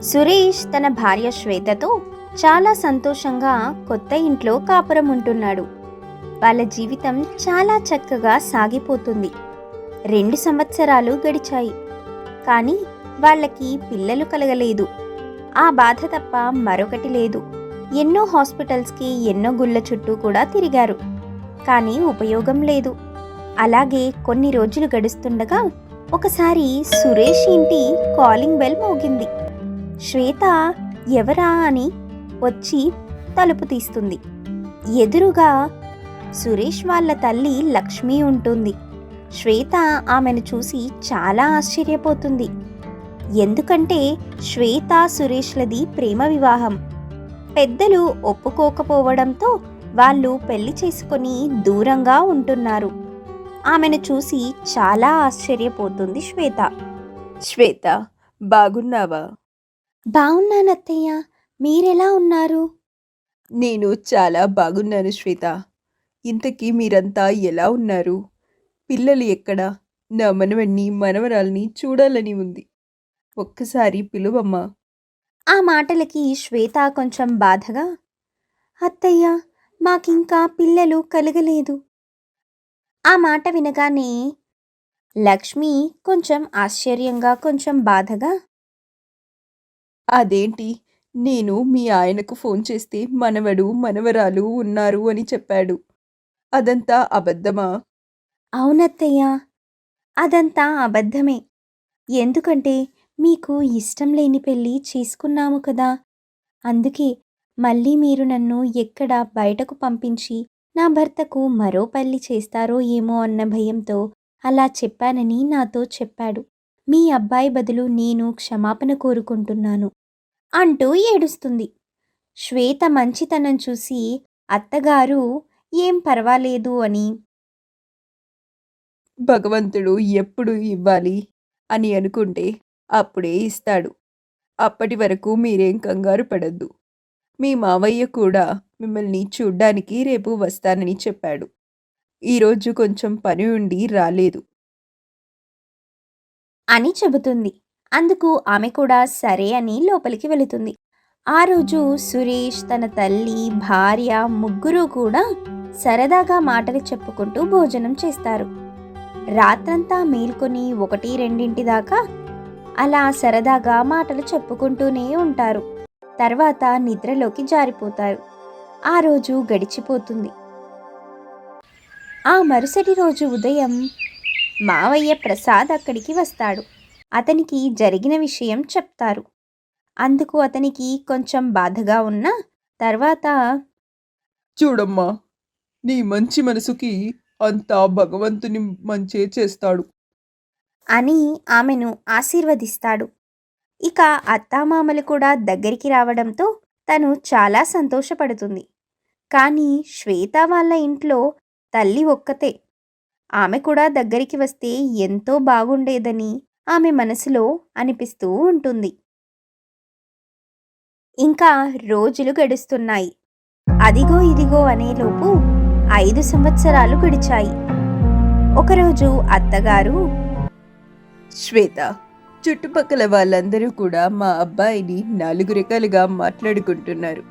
సురేష్ తన భార్య శ్వేతతో చాలా సంతోషంగా కొత్త ఇంట్లో కాపురం ఉంటున్నాడు. వాళ్ళ జీవితం చాలా చక్కగా సాగిపోతుంది. 2 సంవత్సరాలు గడిచాయి. కానీ వాళ్ళకి పిల్లలు కలగలేదు. ఆ బాధ తప్ప మరొకటి లేదు. ఎన్నో హాస్పిటల్స్కి, ఎన్నో గుళ్ళ చుట్టూ కూడా తిరిగారు. కానీ ఉపయోగం లేదు. అలాగే కొన్ని రోజులు గడుస్తుండగా ఒకసారి సురేష్ ఇంటి కాలింగ్ బెల్ మోగింది. శ్వేత ఎవరా అని వచ్చి తలుపు తీస్తుంది. ఎదురుగా సురేష్ వాళ్ళ తల్లి లక్ష్మి ఉంటుంది. శ్వేత ఆమెను చూసి చాలా ఆశ్చర్యపోతుంది. ఎందుకంటే శ్వేత సురేష్లది ప్రేమ వివాహం. పెద్దలు ఒప్పుకోకపోవడంతో వాళ్ళు పెళ్లి చేసుకొని దూరంగా ఉంటున్నారు. ఆమెను చూసి చాలా ఆశ్చర్యపోతుంది శ్వేత. శ్వేత, బాగున్నావా? బాగున్నానత్తయ్య, మీరెలా ఉన్నారు? నేను చాలా బాగున్నాను శ్వేత. ఇంతకీ మీరంతా ఎలా ఉన్నారు? పిల్లలు ఎక్కడా? నా మనవణ్ణి మనవరాల్ని చూడాలని ఉంది. ఒక్కసారి పిలువమ్మా. ఆ మాటలకి శ్వేత కొంచెం బాధగా, అత్తయ్య, మాకింకా పిల్లలు కలగలేదు. ఆ మాట వినగానే లక్ష్మి కొంచెం ఆశ్చర్యంగా, కొంచెం బాధగా, అదేంటి? నేను మీ ఆయనకు ఫోన్ చేస్తే మనవడు మనవరాలు ఉన్నారు అని చెప్పాడు. అదంతా అబద్ధమా? అవునత్తయ్య, అదంతా అబద్ధమే. ఎందుకంటే మీకు ఇష్టం లేని పెళ్ళి చేసుకున్నాము కదా. అందుకే మళ్ళీ మీరు నన్ను ఎక్కడ బయటకు పంపించి నా భర్తకు మరో పెళ్లి చేస్తారో ఏమో అన్న భయంతో అలా చెప్పానని నాతో చెప్పాడు. మీ అబ్బాయి బదులు నేను క్షమాపణ కోరుకుంటున్నాను అంటూ ఏడుస్తుంది. శ్వేత మంచితనం చూసి అత్తగారు ఏం పర్వాలేదు అని, భగవంతుడు ఎప్పుడు ఇవ్వాలి అని అనుకుంటే అప్పుడే ఇస్తాడు. అప్పటి వరకు మీరేం కంగారు పడద్దు. మీ మావయ్య కూడా మిమ్మల్ని చూడ్డానికి రేపు వస్తానని చెప్పాడు. ఈరోజు కొంచెం పని ఉండి రాలేదు అని చెబుతుంది. అందుకు ఆమె కూడా సరే అని లోపలికి వెళుతుంది. ఆ రోజు సురేష్, తన తల్లి, భార్య ముగ్గురు కూడా సరదాగా మాటలు చెప్పుకుంటూ భోజనం చేస్తారు. రాత్రంతా మేల్కొని 1-2 దాకా అలా సరదాగా మాటలు చెప్పుకుంటూనే ఉంటారు. తర్వాత నిద్రలోకి జారిపోతారు. ఆ రోజు గడిచిపోతుంది. ఆ మరుసటి రోజు ఉదయం మావయ్య ప్రసాద్ అక్కడికి వస్తాడు. అతనికి జరిగిన విషయం చెప్తారు. అందుకు అతనికి కొంచెం బాధగా ఉన్నా తర్వాత, చూడమ్మా, నీ మంచి మనసుకి అంతా భగవంతుని మంచే చేస్తాడు అని ఆమెను ఆశీర్వదిస్తాడు. ఇక అత్తామామలు కూడా దగ్గరికి రావడంతో తను చాలా సంతోషపడుతుంది. కానీ శ్వేత వాళ్ళ ఇంట్లో తల్లి ఒక్కతే. ఆమె కూడా దగ్గరికి వస్తే ఎంతో బాగుండేదని ఆమె మనసులో అనిపిస్తూ ఉంటుంది. ఇంకా రోజులు గడుస్తున్నాయి. అదిగో ఇదిగో అనేలోపు 5 సంవత్సరాలు గడిచాయి. ఒకరోజు అత్తగారు, శ్వేత, చుట్టుపక్కల వాళ్ళందరూ కూడా మా అబ్బాయిని 4 రకాలుగా మాట్లాడుకుంటున్నారు.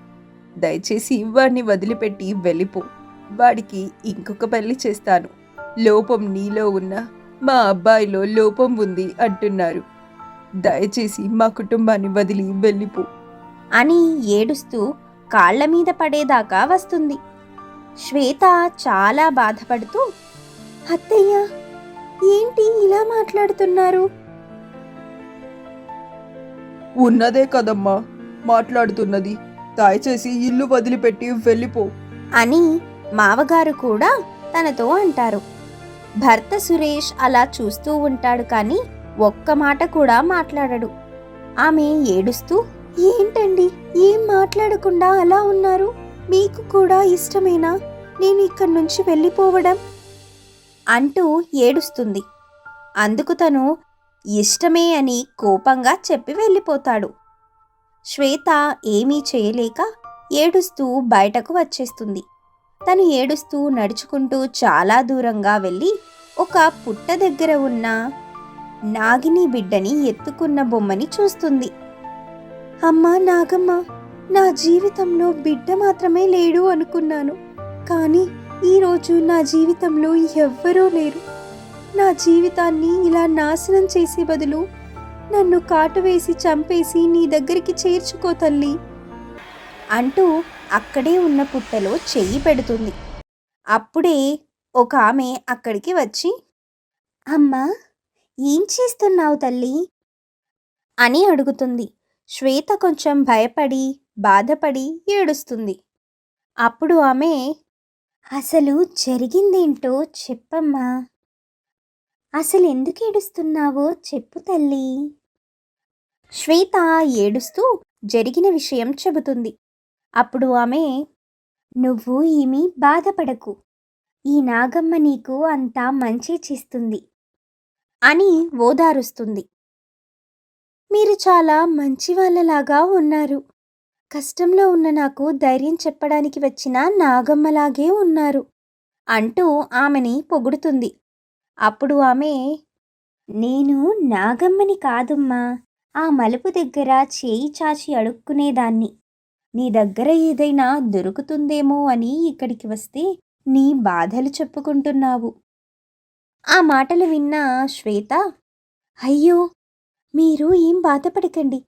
దయచేసి వాడిని వదిలిపెట్టి వెళ్ళిపో. వాడికి ఇంకొక పెళ్లి చేస్తాను. లోపం నీలో ఉన్న మా అబ్బాయిలో లోపం ఉంది అంటున్నారు. దయచేసి మా కుటుంబాన్ని వదిలి వెళ్ళిపో అని ఏడుస్తూ కాళ్ల మీద పడేదాకా వస్తుంది. శ్వేత చాలా బాధపడుతూ, అత్తయ్య, ఏంటి ఇలా మాట్లాడుతున్నారు? ఉన్నదే కదమ్మా మాట్లాడుతున్నది. దయచేసి ఇల్లు వదిలిపెట్టి వెళ్ళిపో అని మావగారు కూడా తనతో అంటారు. భర్త సురేష్ అలా చూస్తూ ఉంటాడు కానీ ఒక్క మాట కూడా మాట్లాడడు. ఆమె ఏడుస్తూ, ఏంటండి, ఏం మాట్లాడకుండా అలా ఉన్నారు? మీకు కూడా ఇష్టమేనా నేను ఇక్కడి నుంచి వెళ్ళిపోవడం అంటూ ఏడుస్తుంది. అందుకు తను ఇష్టమే అని కోపంగా చెప్పి వెళ్ళిపోతాడు. శ్వేత ఏమీ చేయలేక ఏడుస్తూ బయటకు వచ్చేస్తుంది. తను ఏడుస్తూ నడుచుకుంటూ చాలా దూరంగా వెళ్ళి ఒక పుట్ట దగ్గర ఉన్న నాగిని బిడ్డని ఎత్తుకున్న బొమ్మని చూస్తుంది. అమ్మా నాగమ్మ, నా జీవితంలో బిడ్డ మాత్రమే లేడు అనుకున్నాను. కానీ ఈరోజు నా జీవితంలో ఎవ్వరూ లేరు. నా జీవితాన్ని ఇలా నాశనం చేసే బదులు నన్ను కాటు వేసి చంపేసి నీ దగ్గరికి చేర్చుకో తల్లి అంటూ అక్కడే ఉన్న పుట్టలో చెయ్యి పెడుతుంది. అప్పుడే ఒక ఆమె అక్కడికి వచ్చి, అమ్మా, ఏం చేస్తున్నావు తల్లి అని అడుగుతుంది. శ్వేత కొంచెం భయపడి బాధపడి ఏడుస్తుంది. అప్పుడు ఆమె, అసలు జరిగిందేంటో చెప్పమ్మా, అసలు ఎందుకు ఏడుస్తున్నావో చెప్పు తల్లి. శ్వేత ఏడుస్తూ జరిగిన విషయం చెబుతుంది. అప్పుడు ఆమె, నువ్వు ఏమీ బాధపడకు, ఈ నాగమ్మ నీకు అంతా మంచి చేస్తుంది అని ఓదారుస్తుంది. మీరు చాలా మంచి వాళ్ళలాగా ఉన్నారు. కష్టంలో ఉన్న నాకు ధైర్యం చెప్పడానికి వచ్చిన నాగమ్మలాగే ఉన్నారు అంటూ ఆమెని పొగుడుతుంది. అప్పుడు ఆమె, నేను నాగమ్మని కాదుమ్మా, ఆ మలుపు దగ్గర చేయి చాచి అడుక్కునేదాన్ని. నీ దగ్గర ఏదైనా దొరుకుతుందేమో అని ఇక్కడికి వస్తే నీ బాధలు చెప్పుకుంటున్నావు. ఆ మాటలు విన్న శ్వేత, అయ్యో, మీరు ఏం బాధపడకండి,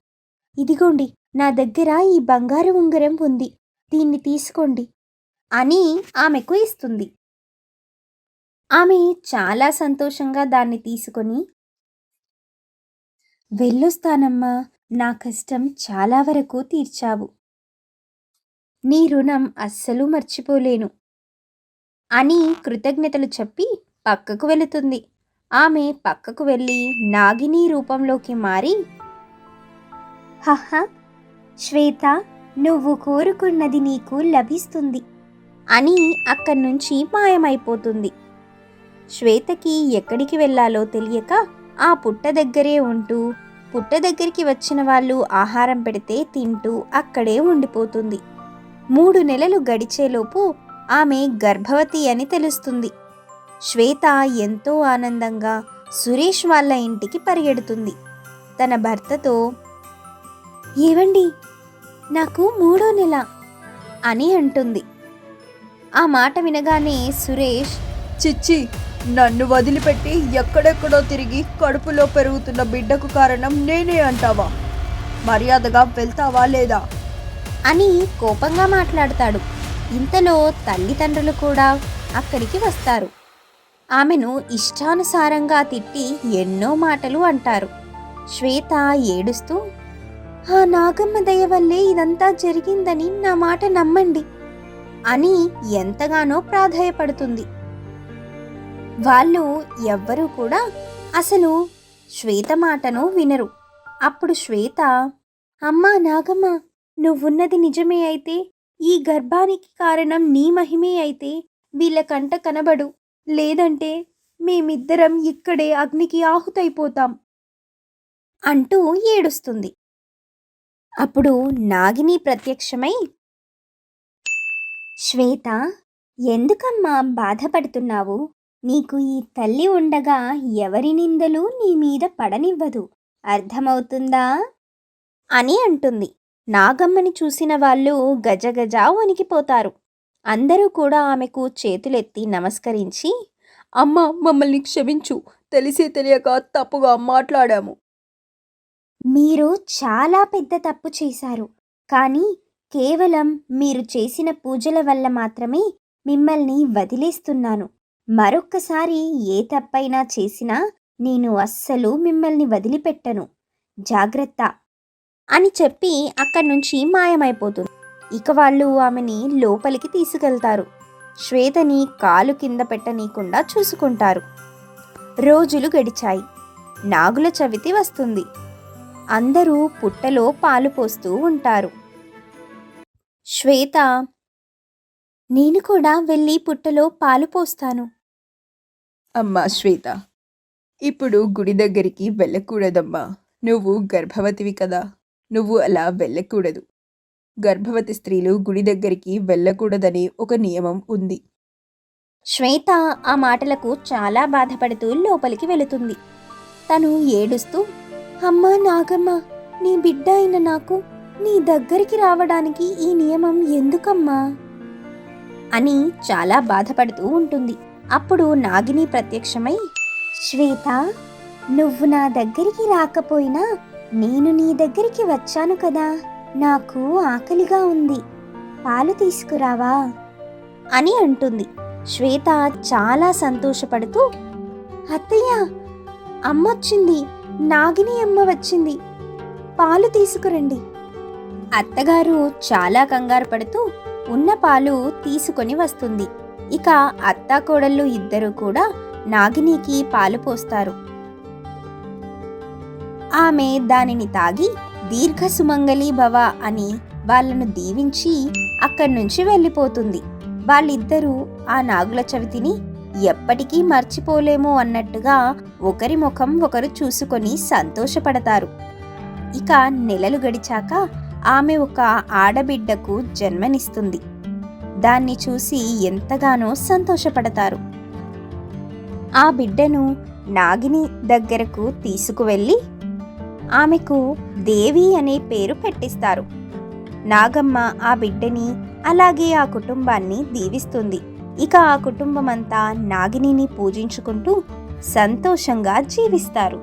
ఇదిగోండి నా దగ్గర ఈ బంగారు ఉంగరం ఉంది, దీన్ని తీసుకోండి అని ఆమెకు ఇస్తుంది. ఆమె చాలా సంతోషంగా దాన్ని తీసుకొని, వెళ్ళొస్తానమ్మా, నా కష్టం చాలా వరకు తీర్చావు, నీ రుణం అస్సలు మర్చిపోలేను అని కృతజ్ఞతలు చెప్పి పక్కకు వెళుతుంది. ఆమె పక్కకు వెళ్ళి నాగిని రూపంలోకి మారి, హహ శ్వేత, నువ్వు కోరుకున్నది నీకు లభిస్తుంది అని అక్కడి నుంచి మాయమైపోతుంది. శ్వేతకి ఎక్కడికి వెళ్ళాలో తెలియక ఆ పుట్ట దగ్గరే ఉంటూ, పుట్ట దగ్గరికి వచ్చిన వాళ్ళు ఆహారం పెడితే తింటూ అక్కడే ఉండిపోతుంది. 3 నెలలు గడిచేలోపు ఆమె గర్భవతి అని తెలుస్తుంది. శ్వేత ఎంతో ఆనందంగా సురేష్ వాళ్ళ ఇంటికి పరిగెడుతుంది. తన భర్తతో, ఏవండి, నాకు 3వ నెల అని అంటుంది. ఆ మాట వినగానే సురేష్, చిచ్చి, నన్ను వదిలిపెట్టి ఎక్కడెక్కడో తిరిగి కడుపులో పెరుగుతున్న బిడ్డకు కారణం నేనే అంటావా? మర్యాదగా వెళ్తావా లేదా అని కోపంగా మాట్లాడతాడు. ఇంతలో తల్లిదండ్రులు కూడా అక్కడికి వస్తారు. ఆమెను ఇష్టానుసారంగా తిట్టి ఎన్నో మాటలు అంటారు. శ్వేత ఏడుస్తూ, ఆ నాగమ్మ దయ వల్లే ఇదంతా జరిగిందని నా మాట నమ్మండి అని ఎంతగానో ప్రాధేయపడుతుంది. వాళ్ళు ఎవ్వరూ కూడా అసలు శ్వేత మాటను వినరు. అప్పుడు శ్వేత, అమ్మా నాగమ్మ, నువ్వున్నది నిజమే అయితే, ఈ గర్భానికి కారణం నీ మహిమే అయితే వీళ్ళ కంట కనబడు, లేదంటే మేమిద్దరం ఇక్కడే అగ్నికి ఆహుతైపోతాం అంటూ ఏడుస్తుంది. అప్పుడు నాగిని ప్రత్యక్షమై, శ్వేత, ఎందుకమ్మా బాధపడుతున్నావు? నీకు ఈ తల్లి ఉండగా ఎవరి నిందలు నీ మీద పడనివ్వదు, అర్థమవుతుందా అని అంటుంది. నాగమ్మని చూసిన వాళ్ళు గజగజ వణికిపోతారు. అందరూ కూడా ఆమెకు చేతులెత్తి నమస్కరించి, అమ్మ, మమ్మల్ని క్షమించు, తెలిసి తెలియక తప్పుగా మాట్లాడాము. మీరు చాలా పెద్ద తప్పు చేశారు, కానీ కేవలం మీరు చేసిన పూజల వల్ల మాత్రమే మిమ్మల్ని వదిలేస్తున్నాను. మరొక్కసారి ఏ తప్పైనా చేసినా నేను అస్సలు మిమ్మల్ని వదిలిపెట్టను, జాగ్రత్త అని చెప్పి అక్కడి నుంచి మాయమైపోతుంది. ఇక వాళ్ళు ఆమెని లోపలికి తీసుకెళ్తారు. శ్వేతని కాలు కింద పెట్టనీయకుండా చూసుకుంటారు. రోజులు గడిచాయి. నాగుల చవితి వస్తుంది. అందరూ పుట్టలో పాలు పోస్తూ ఉంటారు. శ్వేత, నేను కూడా వెళ్ళి పుట్టలో పాలు పోస్తాను. అమ్మా శ్వేత, ఇప్పుడు గుడి దగ్గరికి వెళ్ళకూడదమ్మా. నువ్వు గర్భవతివి కదా, నువ్వు అలా వెళ్ళకూడదు. గర్భవతి స్త్రీలు గుడి దగ్గరికి వెళ్ళకూడదని ఒక నియమం ఉంది. శ్వేత ఆ మాటలకు చాలా బాధపడుతూ లోపలికి వెళుతుంది. తను ఏడుస్తూ, అమ్మా నాగమ్మ, నీ బిడ్డ అయిన నాకు నీ దగ్గరికి రావడానికి ఈ నియమం ఎందుకమ్మా అని చాలా బాధపడుతూ ఉంటుంది. అప్పుడు నాగిని ప్రత్యక్షమై, శ్వేత, నువ్వు నా దగ్గరికి రాకపోయినా నేను నీ దగ్గరికి వచ్చాను కదా, నాకు ఆకలిగా ఉంది, పాలు తీసుకురావా అని అంటుంది. శ్వేత చాలా సంతోషపడుతూ, అత్తయ్య, అమ్మొచ్చింది, నాగిని అమ్మ వచ్చింది, పాలు తీసుకురండి. అత్తగారు చాలా కంగారు పడుతూ ఉన్న పాలు తీసుకొని వస్తుంది. ఇక అత్తాకోడళ్ళు ఇద్దరూ కూడా నాగినికి పాలు పోస్తారు. ఆమె దానిని తాగి దీర్ఘ సుమంగళి భవ అని వాళ్ళను దీవించి అక్కడి నుంచి వెళ్ళిపోతుంది. వాళ్ళిద్దరూ ఆ నాగుల చవితిని ఎప్పటికీ మర్చిపోలేము అన్నట్టుగా ఒకరి ముఖం ఒకరు చూసుకొని సంతోషపడతారు. ఇక నెలలు గడిచాక ఆమె ఒక ఆడబిడ్డకు జన్మనిస్తుంది. దాన్ని చూసి ఎంతగానో సంతోషపడతారు. ఆ బిడ్డను నాగిని దగ్గరకు తీసుకువెళ్ళి ఆమెకు దేవి అనే పేరు పెట్టిస్తారు. నాగమ్మ ఆ బిడ్డని అలాగే ఆ కుటుంబాన్ని దీవిస్తుంది. ఇక ఆ కుటుంబమంతా నాగినిని పూజించుకుంటూ సంతోషంగా జీవిస్తారు.